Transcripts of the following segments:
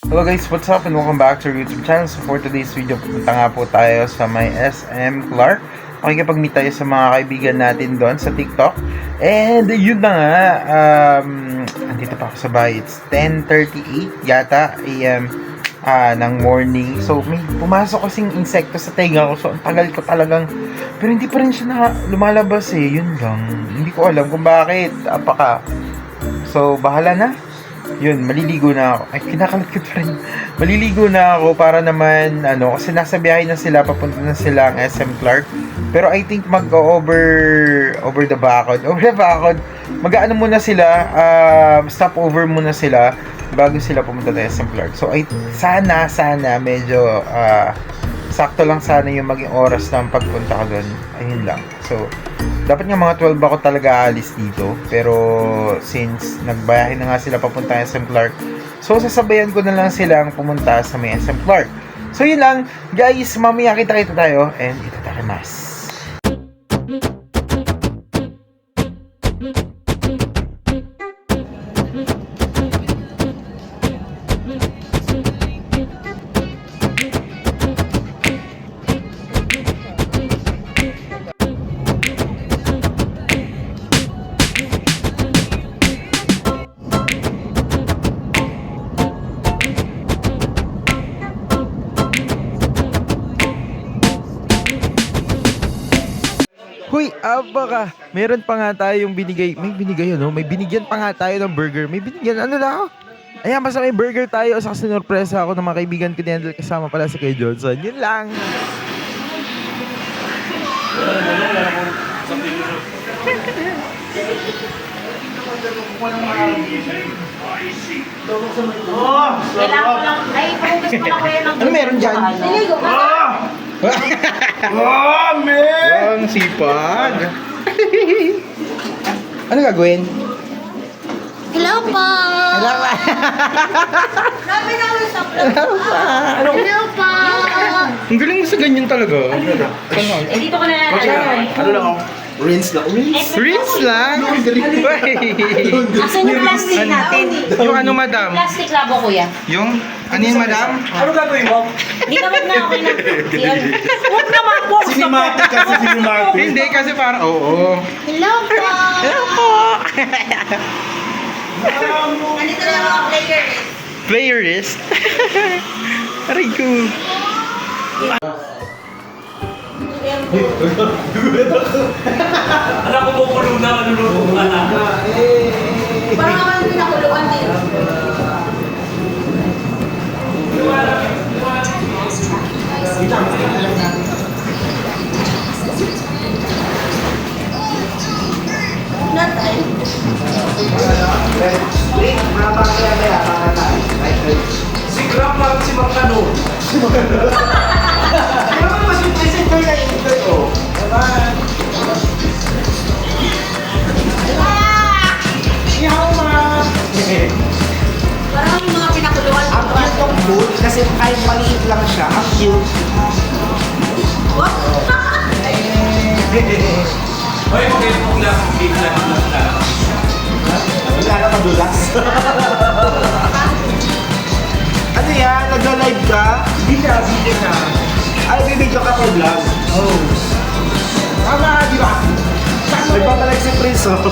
Hello guys, what's up and welcome back to our YouTube channel. So for today's video, pupunta nga po tayo sa may SM Clark. Makikipag-meet tayo sa mga kaibigan natin doon sa TikTok. And yun na nga, andito pa ako sa bahay. It's 10:38 yata AM ng morning. So may pumasok kasing insekto sa tenga ko. So ang tagal ko talagang, pero hindi pa rin siya lumalabas eh. Yun lang. Hindi ko alam kung bakit. So bahala na. Yun, maliligo na ako. Ay, kinakalat pa rin. Maliligo na ako para naman, kasi nasa biyahe na sila, papunta na sila ang SM Clark. Pero I think over the bakod. Mag-ano muna sila, stop over muna sila bago sila pumunta sa SM Clark. So, sana, medyo, sakto lang sana yung maging oras ng pagpunta ko doon. Ayun lang. So, dapat nga mga 12 ako talaga alis dito. Pero since nagbayahin na nga sila papunta sa SM Clark, so sasabayan ko na lang silang pumunta sa may SM Clark. So yun lang, guys, mamaya kita tayo and itadakimasu. Huy, baka meron pa nga tayong binigay. May binigay may binigyan pa nga tayo ng burger. May binigyan, Ayan, basta may burger tayo. Sa sinorpresa ako ng mga kaibigan ko din. Kasama pala si Kay Johnson. Yun lang. Kailangan ko lang, pahugas mo lang ko yan ng... Ano meron dyan? Niligo ka sa... Man! Ang sipag! Ano gagawin? Hello po! Hello pa! Grabe na ako sa vlog. Hello po! Ang galing mo sa ganyan talaga. Dito ko na lang. Ano lang ako? Rinse lang. Rinse lang? Asan yung plastic natin? Yung madam? Plastic labo, kuya. Yung, madam? Ano gagawin mo? Di na, wag na, okay na. Huwag naman po! Cinematic kasi cinematic. Hindi, kasi parang, oo. Hello po! Hello po! Nandito na yung mga players. Playerist? Aray ko. Alam ko kukulong na, manulunong ka na. Parang naman yung pinakuluan din. Natay. Si Grab lang si Marcano. Ano ba mas yung presenter na intern ko? Parang yung mga pinakuluan. Ang cute ng food kasi kahit maliit lang siya, ang cute. What? Hoy, mag-ibig lang. Hindi lang lang. Wala na madulas. Ano yan? Nagla-live ka? Hindi na. Ay, bibidyo ka for vlog? Oh. Tama, di ba? Nagpapalag si Prince, oh.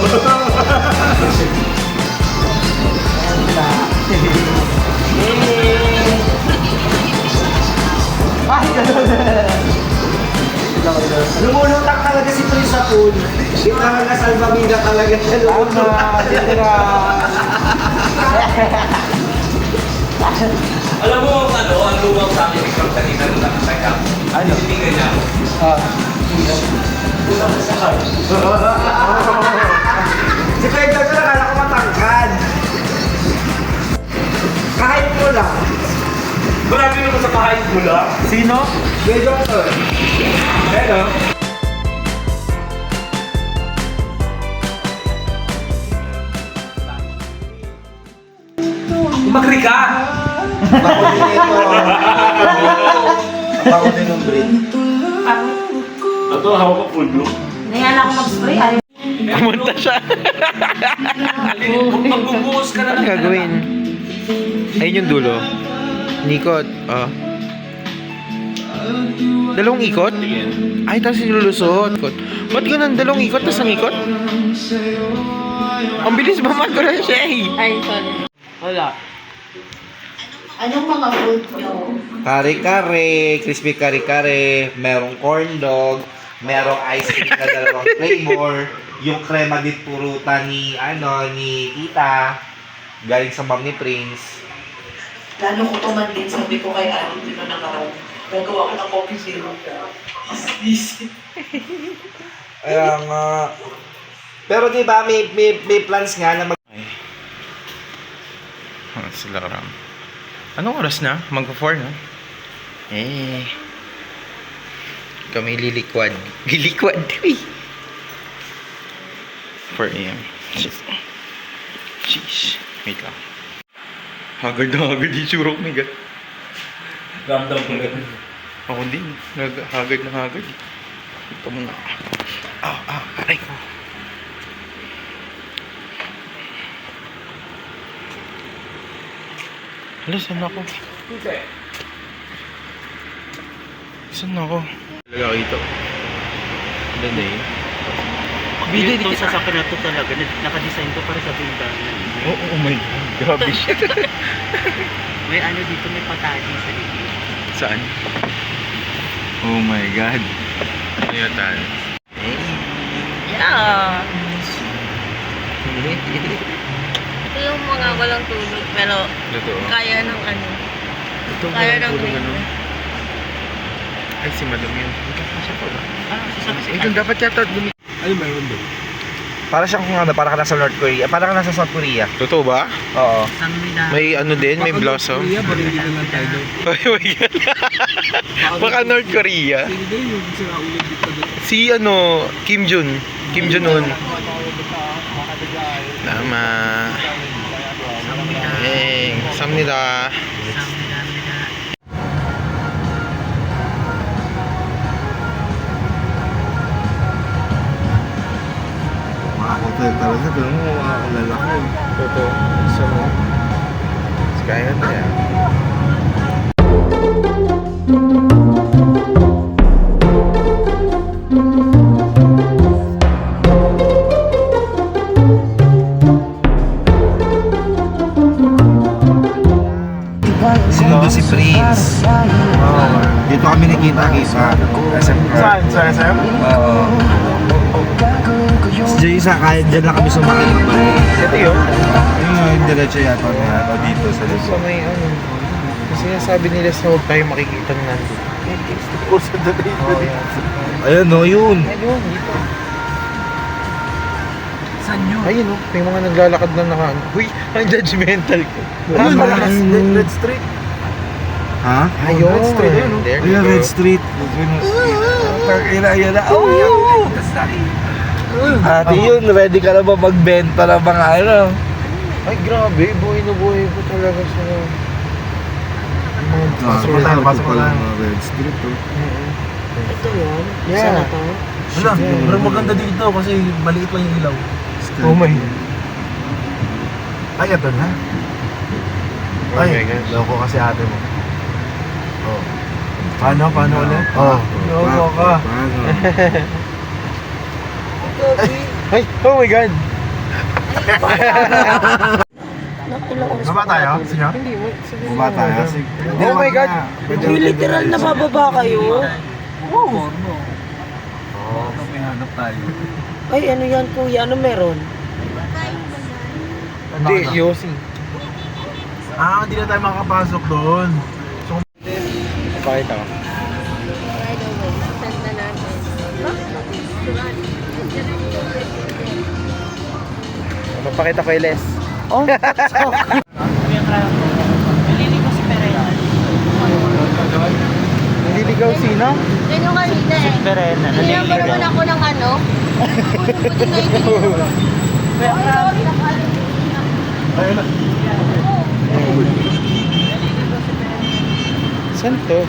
Ay, gano'n. Lumulutang talaga si Prince sa pool. Di talaga salvamida talaga siya. Tama, tira. Alam mo ang lumang sa akin ikaw kanina nung nakasaya. Ano? Hindi niya. Si Craig Dog na nakala ko matangkad. Kahit mo lang. Marami naman sa kahit mula. Sino? Craig Johnson. Hello. Magri ka! Bako din ito. Bako din ng brain. Ito, hawak ko pulo. Nayala ako mag-spray. Ayaw. Pumunta siya. Magbubuhos ka na Ano gagawin? Ayun yung dulo. Nikot. Oh. Dalawang ikot? Ay, tapos nilulusot. Ba't ganun? Dalawang ikot, tapos ang ikot? Ang bilis ba mag-run siya eh? Ay, sorry. Wala. Anong mga food nyo? Kare-kare, crispy kare-kare, merong corn dog, merong ice cream na dalawang flavor, yung crema dit puruta ni, ni tita, galing sa mom ni Prince. Lalo ko tumandin, sabi ko kay Ani, dito na nakaraan. Gagawa ko ng coffee zero. Kaya nga. Pero di ba may plans nga na Sila ram. Anong oras na? Magpa-4 na? Kami lilikwad. Lilikwad. 4 a.m. Jeez. Wait lang. Hagard na hagard yung surok, my God. Ramdam ko rin. Ako din. Hagard na hagard. Ito muna. Aray ko. Hala, saan ako? Saan ako? Talaga ito. Doon eh. Video itong sasakyan na ito talaga, nakadesign ko para sa bintahan. Oh my God. Grabe siya. May ano dito, may patali sa likod. Saan? Oh my God. Ano yun, Tan? Yeah! Ito yung mga walang tulog, pero Totoo. kaya ng ano. Ito Kaya ng tulog, grade. ano? Ay, si Madam yun. Siya po ba? Sasabi si Ito, dapat yata Ano ba yun doon? para siyang kung ano, para ka nasa North Korea. Para ka nasa South Korea. Totoo ba? Oo. Samida. May ano din, may blossom. Barili na lang tayo doon. Oh my God. Baka North Korea. Hindi yung sila ulit dito doon. Si ano, Kim Jun. Kim Jun-un. Tama. Samnida. Samida. Mga hotel talaga, pero mga lalaki. Totoo. So, kaya na yan. Sinundo si Prince. Dito kami nakita-kita. Saan? Sa SM? Oo. Diyan sa kaya dyan lang kami sumakay ng balik. Ito yun. Yung diretso yata na dito sa Sa likod. may ano. Kasi sabi nila sa huwag tayo makikita ng nandun. Ayun no, yun. Ayun, dito. Saan yun? Ayun oh, may mga naglalakad na naka ano. Uy, ang judgmental ko. Red Street. Ha? Ayun. Red Street, ayun, oh. There you Ayun, go. Red Street. Ayun na. Oh, ate yun, ready ka na ba magbenta ng mga ano? Ay, grabe. Buhay na buhay ko talaga sa Pasok na tayo. Red Street to. Ito yun? Yeah. Saan na to? Wala, pero maganda dito kasi maliit lang yung ilaw. Oh my. Ay, ito na. Oh Ay, my gosh. loko kasi ate mo. Oh. Paano ulit? Oh, loko ka. Paano? Ay, oh my God. Baba tayo? Sinyo? Baba tayo. Oh my God. Literal na bababa kayo? Oo. May hanap tayo. Ay, ano yan kuya? Ano meron? Hindi, Yossi. Hindi na tayo makakapasok doon. Pakita ko. By the way, send na natin. Magpakita ko Les. Oh, naliligo si Perena. Nililigaw sino? Yan yung kanina eh. Perena, Sinambar mo na ako ng ano? Ayun na. Saan to?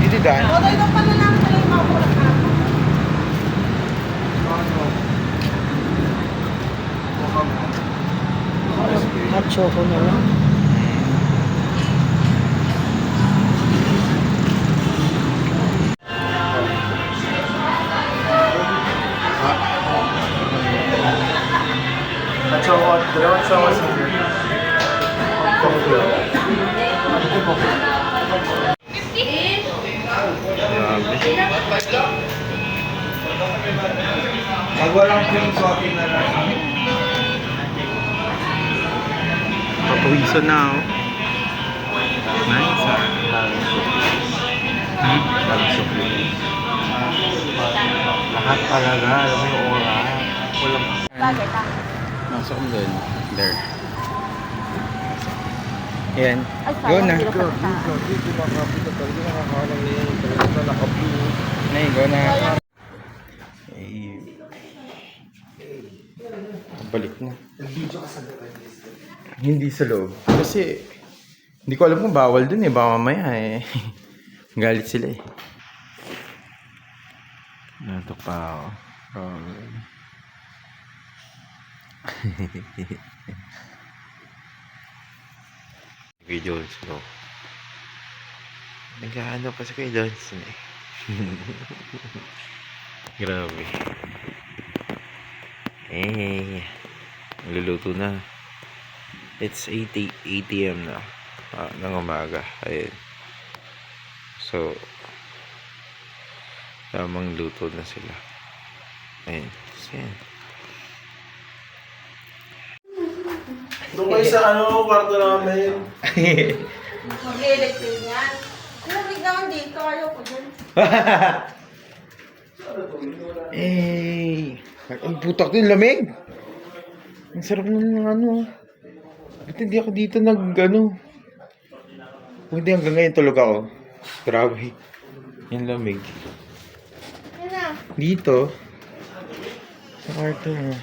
Hindi daan. choco na lang. Dalawang choco sa Pag walang cream, sote na lang. Papawiso na ako. Nice ah. lahat talaga, alam mo yung oras. Walang Masok mo dun. There. Ayan. Go na. dito nakakapit na talaga, nakakalang na yun. Talaga na nakablue. Nay, go na. Balik na. Hindi sa loob. Kasi, hindi ko alam kung bawal dun eh. Baka mamaya eh. Galit sila eh. Nato pa ako. Kay Johnson no. Nag-ano pa sa kay Johnson eh. Grabe. Eh, luluto na. It's 8 AM na. Ng umaga. Ayun. So, tamang luto na sila. Ayun. So, yan. Doon kayo sa kwarto namin. Mag-electric yan. Lamig naman dito. Ayoko dyan. Eh, ang putak din, lamig. Ang sarap ng ano. Ba't hindi ako dito nag-ano? Kung hindi hanggang ngayon tulog ako. Grabe. Yung lamig. Yan na. Dito. Sa kwarto mo.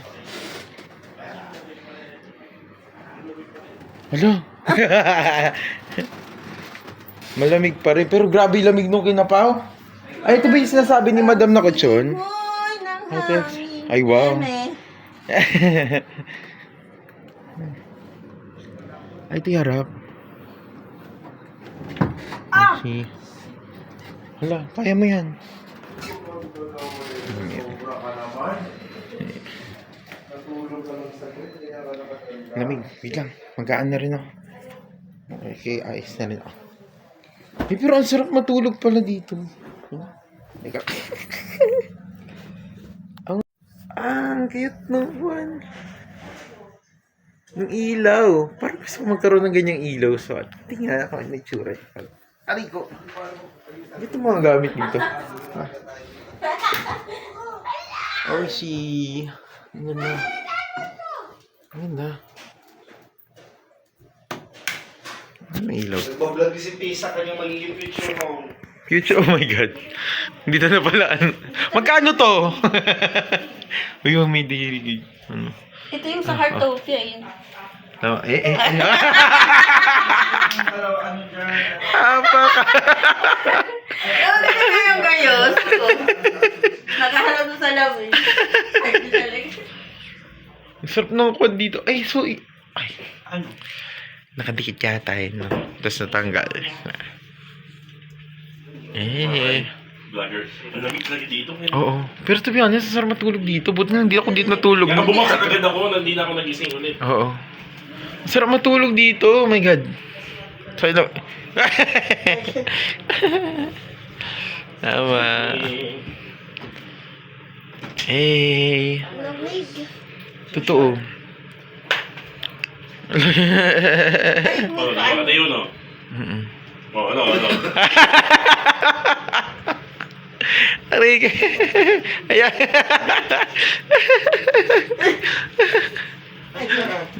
Hala. Malamig pa rin. Pero grabe yung lamig nung kinapaw. Ay, ito ba yung sinasabi ni Madam na kutsyon? Uy, nang Okay. hangin. Ay, wow. Yan eh. Ay, ito yung harap. Ah! Si... Hala, kaya mo yan. Lamig, wait lang. Magaan na rin ako. Okay, ayos na rin ako. Eh, pero ang sarap matulog pala dito. Teka. Ang cute ng buwan. Ng ilaw. Parang gusto ko magkaroon ng ganyang ilaw. So, tingnan ako ang itsura. Aray ko. Ito mga gamit dito. Oh, si... Ang ganda. Ang ganda. May ilaw. Nagbablog si Pisa, kanyang magiging future home. Future, oh my god. Dito na pala. Magkano to? Uy, may diri. Ano? Ito yung sa Heartopia yun. Tama. Apa ka? Ano na yung gayos ko? Nakaharap sa salamin. Ay, di talaga. Ang sarap ng kwan dito. Ay, so... Ay. Nakadikit yata yun. No? Tapos natanggal. Vlogger. Ang lamig lagi dito. Oo. Pero to be honest, sarap matulog dito. Buti na hindi ako dito natulog. Kaya bumaksak agad ako, hindi na ako nagising ulit. Oo. Sarap matulog dito. Oh my God. So, ito. Tama. Eh. Lamig. Totoo. Oh, nakatayo, no? Mm-mm. Oh, ano? Aray ka. Ayan.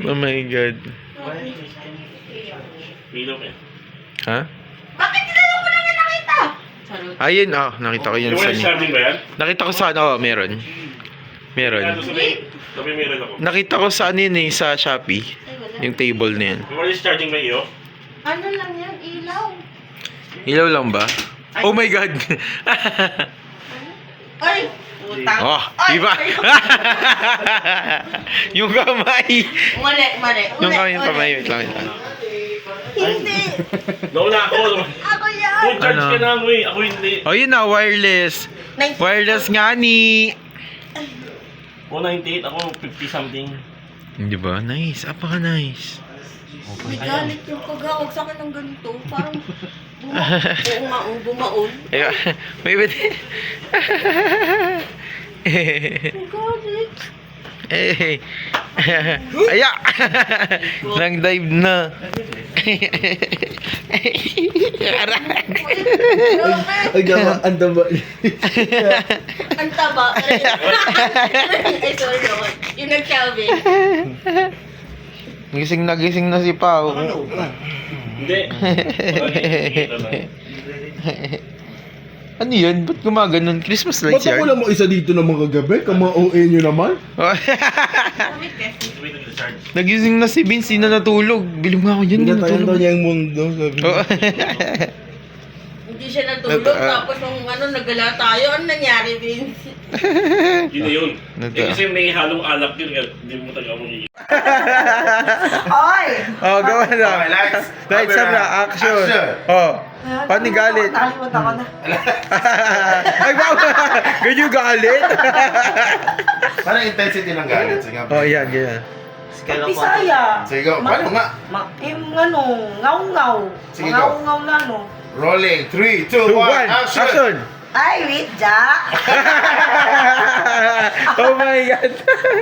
Oh my God. Ilaw eh. Ha? Bakit hindi mo lang yan nakita? Ayun, nakita ko yun Yung sa wireless charging ba yan? Nakita ko sa meron. Meron. Kaya sabi meron ako. Nakita ko sa ano yun eh, sa Shopee. Yung table na yun. Yung wireless charging ba iyo? Ano lang yan? Ilaw. Ilaw lang ba? Oh my God! Ay! Utang. Oh, iba. Yung kamay. Mali. Yung kamay, yung kamay. Wait lang. Hindi. Nawala ako. Ako yan. Full charge Ano? ka na mo eh. Ako hindi. Oh, yun na, wireless. Wireless nga ni. 198, ako 50 something. Di ba? Nice. Apaka-nice. May galit yung paghawag sa akin ng ganito. Parang bumaon. Ayun. May bit. May galit. Eh. Aya. Nang dive na. Ay, gama, ang dama. Ang taba. Ay, sorry naman. Yung nagsabi. Gising na si Pao. Hindi. Ano yan? Ba't gumaganon? Christmas Ba't lights ako yan? lang isa dito ng mga gabi? Kama-OA nyo naman? Wait kasi. Wait, nag-charge. Nagising na si Vince, di na natulog. Bilong nga ako dyan, di Pinatayan daw natulog. niya yung mundo. Sabi niya. Oo. Hindi siya natulog. Tapos nung nagala tayo, ano nangyari, Vince? Yun na yun. Nata. Eh, kasi may halong alak yun. Kaya hindi mo taga mo yun. Oy! Oh, gawa na. Okay, lights. Lights Camera. na, action. Action. Oh. Paano galit? Nakalimutan ko na. Ay, bawa! Ganyan galit? Parang intensity ng galit. Sige nga. Oh, yan, ganyan. Bisaya. Sige go. Paano nga? Ngaw-ngaw. Sige, go. Ngaw-ngaw na, no? Rolling. 3, 2, 2, 1, 1, action! action! Ay, wait, Jack. Oh my God!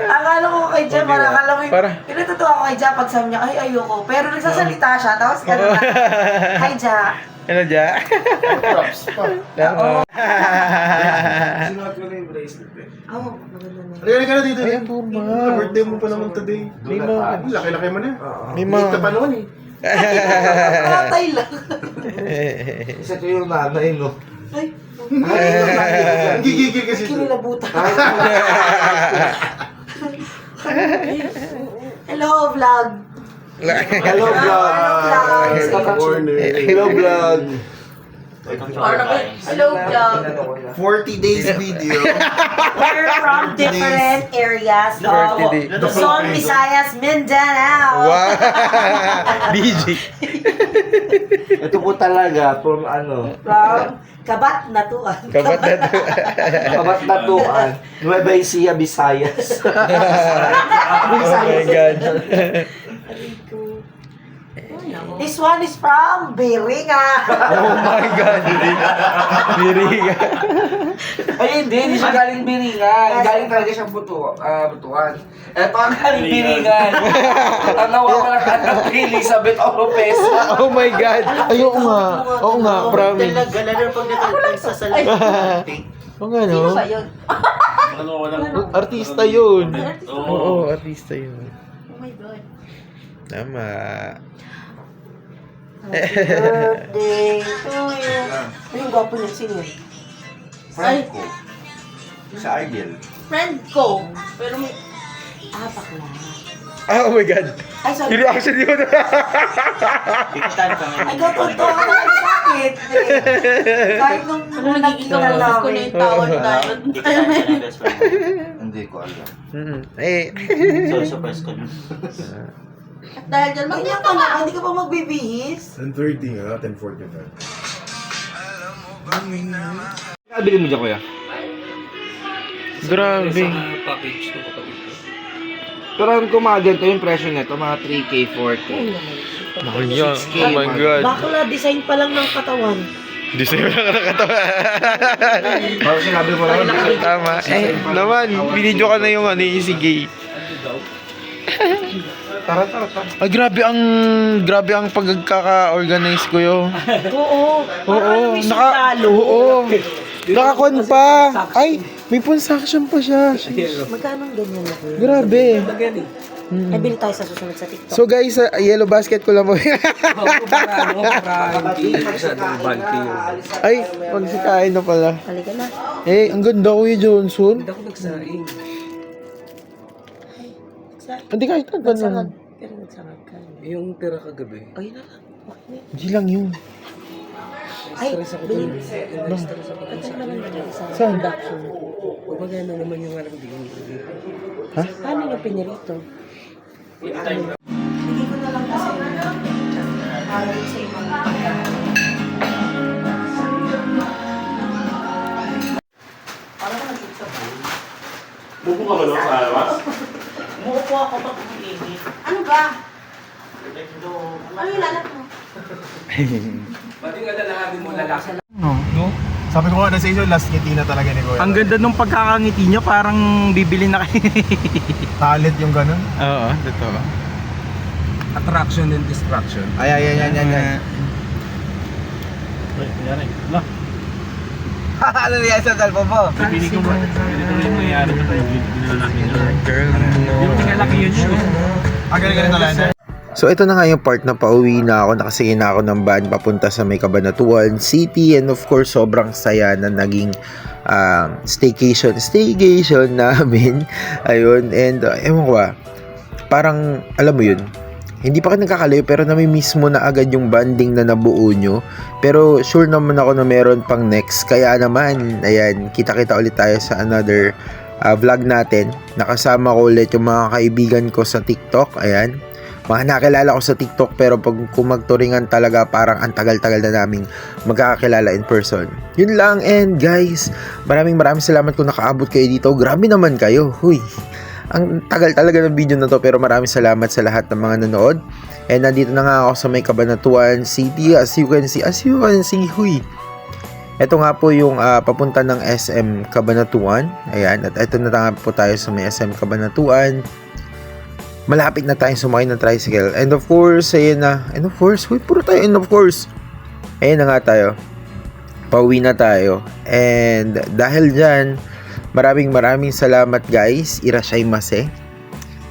Akala ko kay Jack, Oh, di ba? parang akala mo Para- pinatutuwa ko kay Jack pag sabi niya, ay, ayoko. Pero nagsasalita siya, tapos gano'n na. Hi, Jack. Ano dyan? Props pa. Oo. Sinuot ko na yung bracelet eh. Oo, maganda na. Halika ka na dito. Ay, ang forma. Birthday mo pa naman today. May mga- Laki-laki mo na. May May mga- ka pa naman eh. Patay lang. Isa ko yung nanay, no? Ay, Ang gigigil kasi. kinilabutan. Hello, vlog. Hello, vlog. Hello, vlog. Hello, vlog. 40 days video. We're from different areas of 40 days. Luzon, Visayas, Mindanao. Wow! DJ. Ito po talaga, from ano, From Kabat Natuan. Kabat na to. Kabat-Natuan, Nueva Ecija, Visayas. Oh my God. This one is from Biringa. Oh my God. Biriga. Ay, hindi siya galing Biringan. Galing talaga siyang Butuan. Ito ang galing Biringan. Tanawa ko lang anak ni Elizabeth Oropesa. Oh my God. Ay, oo nga. Oo nga, promise. Lalo pag nagsasalita. Oo nga, Sino no? ba yun? Ano, wala. Artista yun. Oo. Oo, artista yun. Oh my God. Tama. Happy birthday to you. Ay, yung gwapo niya. Sino yun? Friend ko. Sa Argel. Friend ko. Pero may... bakla. Ah, oh my God. Ay, sorry. Yung reaction yun. Ay, gato-to. Ay, sakit. Kahit nung nagkita namin. Ko na yung tawad tayo. Hindi ko alam. Eh. Surprise ko. At dahil dyan, magdiyan ka na. Hindi ka pa magbibihis. 10:30 nga, 10:45. Nabili mo dyan, kuya? Grabe. Package ko kapatid ko. Pero ang kumaganto yung presyo nito, mga 3K, 4K. Naku niya. Oh my God. Bakla, design pa lang ng katawan. Di sa'yo na nakakatawa. Parang sinabi mo naman, Tama. Eh, naman. Binidyo ka na yung ano, yung si Gay. tara. Ay, grabe ang pagkaka-organize ko yun. Oo. Oo. Oo. Nakakuan pa. Ay, may transaction pa siya. Magkano ganyan na? Grabe. Ay, bili tayo sa susunod sa TikTok. So guys, yellow basket ko lang po. Ay, magsikain na pala. Halika na. Eh, ang ganda Kuya Johnson. Hindi kahit ang ganda. Pero nagsangag ka. Yung tira kagabi. Ay, na lang. Okay na. Hindi lang yun. Ay, Stress ako dun. Na-stress ako dun sa Saan? production. Kumbaga na naman yung alam din. Ha? Paano nga pinirito? Hindi ko na lang kasi para sa ibang para ka nag sa Buko ka ba doon sa labas? Umuupo ako pag umiinit. Ano ba? Ito, Ano yung lalak mo? No? Sabi ko nga na sa inyo, last ngiti na talaga ni Kuya. Ang ganda nung pagkakangiti nyo, parang bibili na kayo. Talent yung ganun. Oo, totoo. Attraction and distraction. Ay. Ano yan sa talpo mo? Pili ko ba? Ganito rin yung nangyari na tayo. Ginala namin yun. Girl, Yung pinalaki yun siya. Ganito lang. So ito na nga yung part na pauwi na ako, nakasingin na ako ng van papunta sa may Cabanatuan City, and of course sobrang saya na naging staycation namin. Ayun, and ewan ko parang alam mo yun, hindi pa kayo nagkakalayo pero nami-miss mo na agad yung banding na nabuo nyo. Pero sure naman ako na meron pang next, kaya naman ayan, kita-kita ulit tayo sa another vlog natin. Nakasama ko ulit yung mga kaibigan ko sa TikTok, ayan, mga nakilala ko sa TikTok, pero pag kumagturingan talaga parang ang tagal-tagal na naming magkakakilala in person. Yun lang, and guys, maraming salamat kung nakaabot kayo dito. Grabe naman kayo, huy. Ang tagal talaga ng video na to, pero maraming salamat sa lahat ng mga nanood. And nandito na nga ako sa may Cabanatuan City, as you can see, huy. Ito nga po yung papunta ng SM Cabanatuan. Ayan, at ito na nga po tayo sa may SM Cabanatuan. Malapit na tayong sumakay ng tricycle. And of course, ayan na. And of course, puro tayo and of course. Ayan na nga tayo. Pauwi na tayo. And dahil dyan, maraming salamat guys. Irashaimase.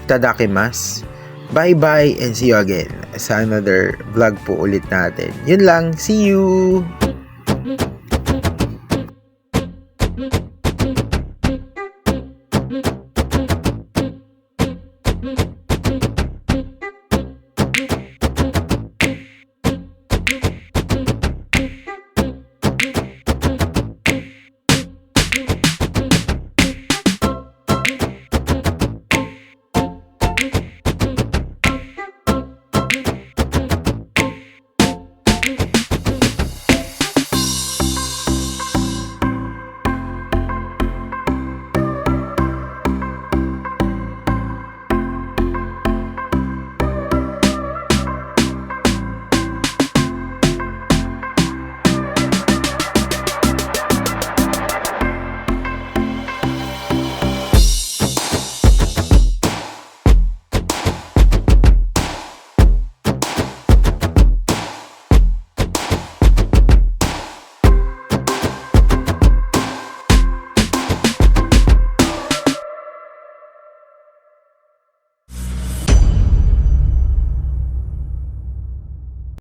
Tadakimasu. Bye-bye and see you again sa another vlog po ulit natin. Yun lang. See you!